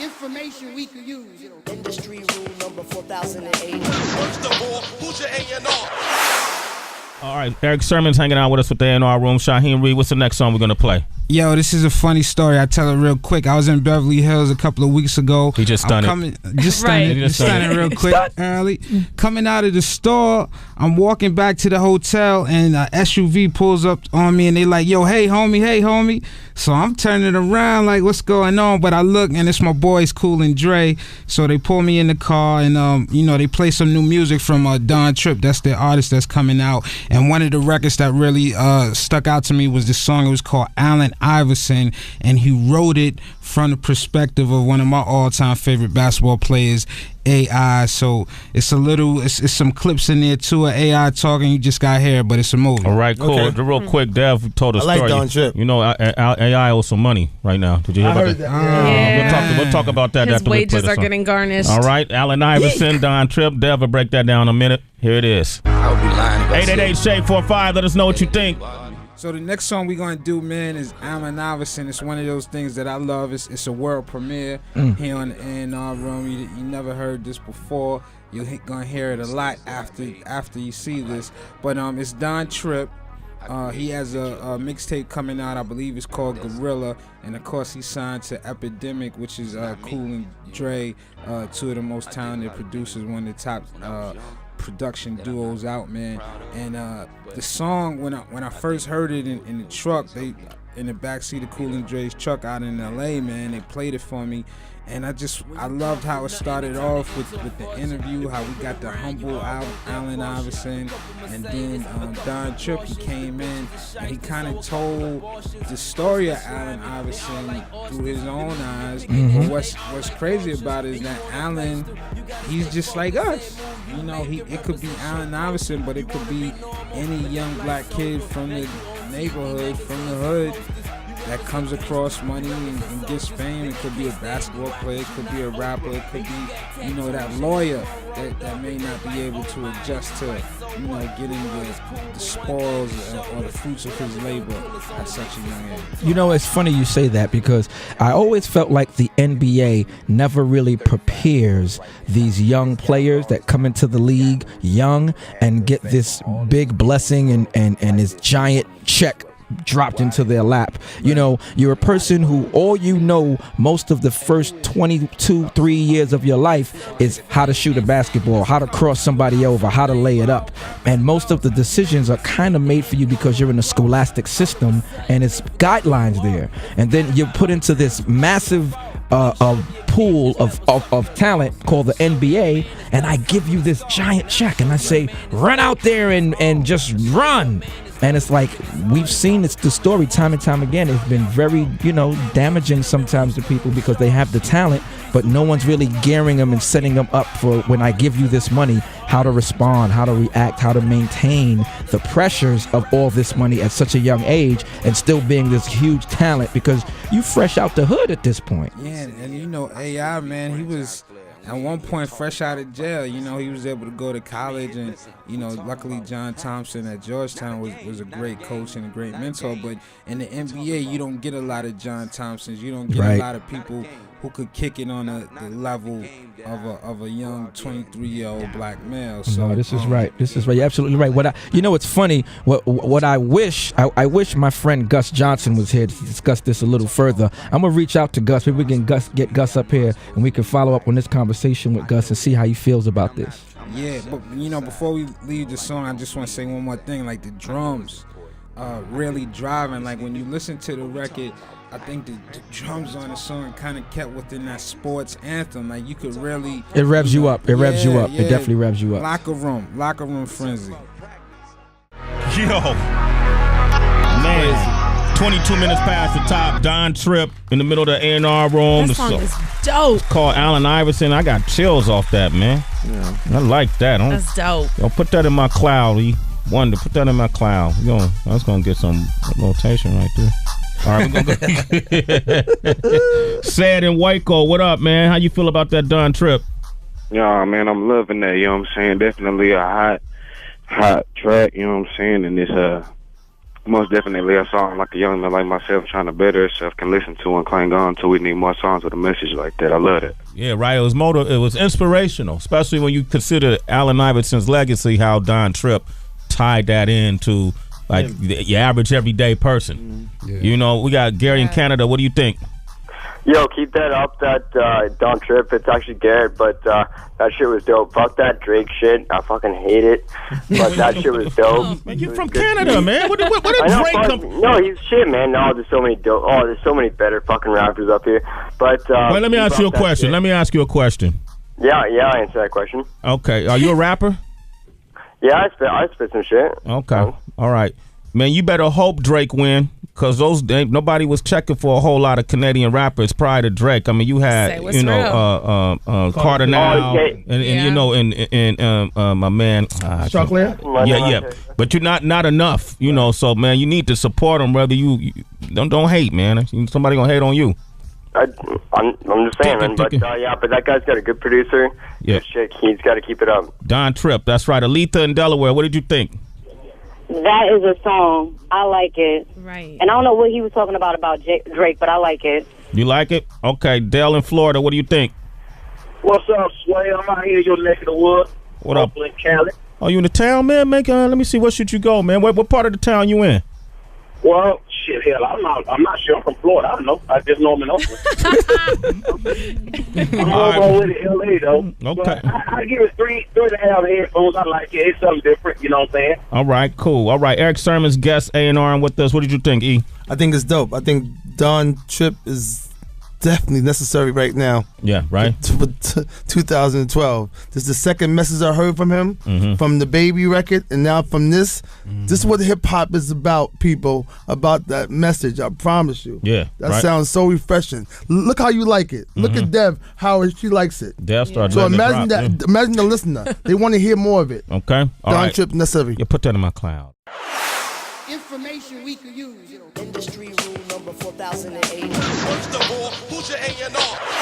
information we could use. You know. Industry rule number 4008. First of all, who's your A&R? All right, Eric Sermon's hanging out with us with the A&R Room. Shaheem Reid, what's the next song we're going to play? Yo, this is a funny story. I tell it real quick. I was in Beverly Hills a couple of weeks ago. He just done it. Just done it real quick, early. Coming out of the store, I'm walking back to the hotel, and a SUV pulls up on me, and they like, yo, hey, homie. So I'm turning around like, what's going on? But I look, and it's my boys, Cool and Dre. So they pull me in the car, and they play some new music from Don Tripp. That's the artist that's coming out. And one of the records that really stuck out to me was this song. It was called Allen Iverson, and he wrote it from the perspective of one of my all-time favorite basketball players, AI. So it's some clips in there too of AI talking. You just got here, but it's a movie. All right, cool. Okay. Real quick, Dev told a story. I like Don Tripp. You know, AI owes some money right now. Did you hear about that? Yeah. We'll talk about that His after we play wages the are song. getting garnished. All right, Allen Iverson, Don Tripp. Dev will break that down in a minute. Here it is. I would be lying. 888-SHADE-45. Let us know what you think. So the next song we're gonna do, man, is Allen Iverson. It's one of those things that I love. It's a world premiere here on the A&R Room. You never heard this before. You're gonna hear it a lot after you see this. But it's Don Tripp. He has a mixtape coming out. I believe it's called Gorilla, and of course he signed to Epidemic, which is Cool and Dre, two of the most talented producers, one of the top production duos out, man. And the song, when I first heard it in the truck, in the backseat of Cool and Dre's truck out in LA, man, they played it for me. And I loved how it started off with the interview, how we got the humble Allen Iverson, and then Don Tripp, he came in and he kind of told the story of Allen Iverson through his own eyes. But what's crazy about it is that Allen, he's just like us. You know, it could be Allen Iverson, but it could be any young black kid from the neighborhood, from the hood, that comes across money and gets fame. It could be a basketball player, it could be a rapper, it could be, that lawyer that may not be able to adjust to, getting the spoils or the fruits of his labor at such a young age. You know, it's funny you say that, because I always felt like the NBA never really prepares these young players that come into the league young and get this big blessing and this giant check dropped into their lap. You're a person who most of the first 3 years of your life is how to shoot a basketball, how to cross somebody over, how to lay it up. And most of the decisions are kind of made for you because you're in a scholastic system and it's guidelines there. And then you're put into this massive pool of talent called the NBA, and I give you this giant check and I say, run out there and just run. And it's like, we've seen the story time and time again. It's been very, damaging sometimes to people because they have the talent, but no one's really gearing them and setting them up for, when I give you this money, how to respond, how to react, how to maintain the pressures of all this money at such a young age and still being this huge talent, because you fresh out the hood at this point. Yeah, and AI, man, he was at one point fresh out of jail. He was able to go to college, and luckily John Thompson at Georgetown was a great coach and a great mentor. But in the NBA, you don't get a lot of John Thompsons. You don't get a lot of people who could kick it on the level of a young 23-year-old black male. So no, this is right. You're absolutely right. It's funny. What I wish my friend Gus Johnson was here to discuss this a little further. I'm gonna reach out to Gus. Maybe we can get Gus up here and we can follow up on this conversation with Gus and see how he feels about this. Yeah, but before we leave the song, I just want to say one more thing. Like, the drums really driving. Like, when you listen to the record, I think the drums on the song kind of kept within that sports anthem. Like, you could really... It revs you up. It revs you up. It definitely revs you up. Locker room frenzy. Yo. Man. 22 minutes past the top. Don Tripp in the middle of the A&R Room. That song is dope. It's called Allen Iverson. I got chills off that, man. Yeah. I like that. That's dope. Yo, put that in my cloud, E. Wonder, put that in my cloud. That's going to get some rotation right there. All right, we're gonna go. Sad and Waco, what up, man? How you feel about that Don Tripp? Yeah, man, I'm loving that. You know what I'm saying? Definitely a hot track. You know what I'm saying? And it's most definitely a song like a young man like myself trying to better himself can listen to and cling on to. We need more songs with a message like that. I love it. Yeah, right. It was inspirational, especially when you consider Allen Iverson's legacy, how Don Tripp tied that into like your average everyday person. Yeah. You know, we got Gary in Canada. What do you think? Yo, keep that up, that Don Trip. It's actually Garrett, but that shit was dope. Fuck that Drake shit. I fucking hate it. But that shit was dope. Man, you're from Canada, man. Where did Drake come? No, he's shit, man. No, there's so many dope. Oh, there's so many better fucking rappers up here. But let me ask you a question. Let me ask you a question. Yeah, I answer that question. Okay, are you a rapper? Yeah, I spit some shit. Okay, all right, man. You better hope Drake win. Because nobody was checking for a whole lot of Canadian rappers prior to Drake. I mean, you had Cardinal, and you know, and my man, Chocolate. Yeah. But you're not enough, you know. So man, you need to support them. Whether you don't hate, man. Somebody gonna hate on you. I'm just saying, man. But but that guy's got a good producer. Yeah, good shit. He's got to keep it up. Don Tripp, that's right. Aletha in Delaware. What did you think? That is a song. I like it. Right. And I don't know what he was talking about Drake, but I like it. You like it? Okay. Dale in Florida, what do you think? What's up, Sway? I'm out here in your neck of the woods. What up? In Cali. Oh, you in the town, man? Let me see. What should you go, man? What part of the town you in? Well, shit, hell, I'm not sure. I'm from Florida. I don't know. I just know I'm in Oakland. I'm over with it, L.A., though. Okay. But I give it 3.5 headphones. I like it. It's something different, you know what I'm saying? All right, cool. All right, Eric Sermon's guest A&R with us. What did you think, E? I think it's dope. I think Don Tripp is definitely necessary right now. Yeah, right. For 2012. This is the second message I heard from him, from the Baby record, and now from this. This is what hip hop is about, people. About that message. I promise you. Yeah, that sounds so refreshing. Look how you like it. Look at Dev, how she likes it. Dev started. So imagine that. Imagine the listener. They want to hear more of it. Okay. All Don right. Tripp necessary. Yeah, put that in my cloud. Information we could use. Industry rule number 4008. First of all, who's your A&R?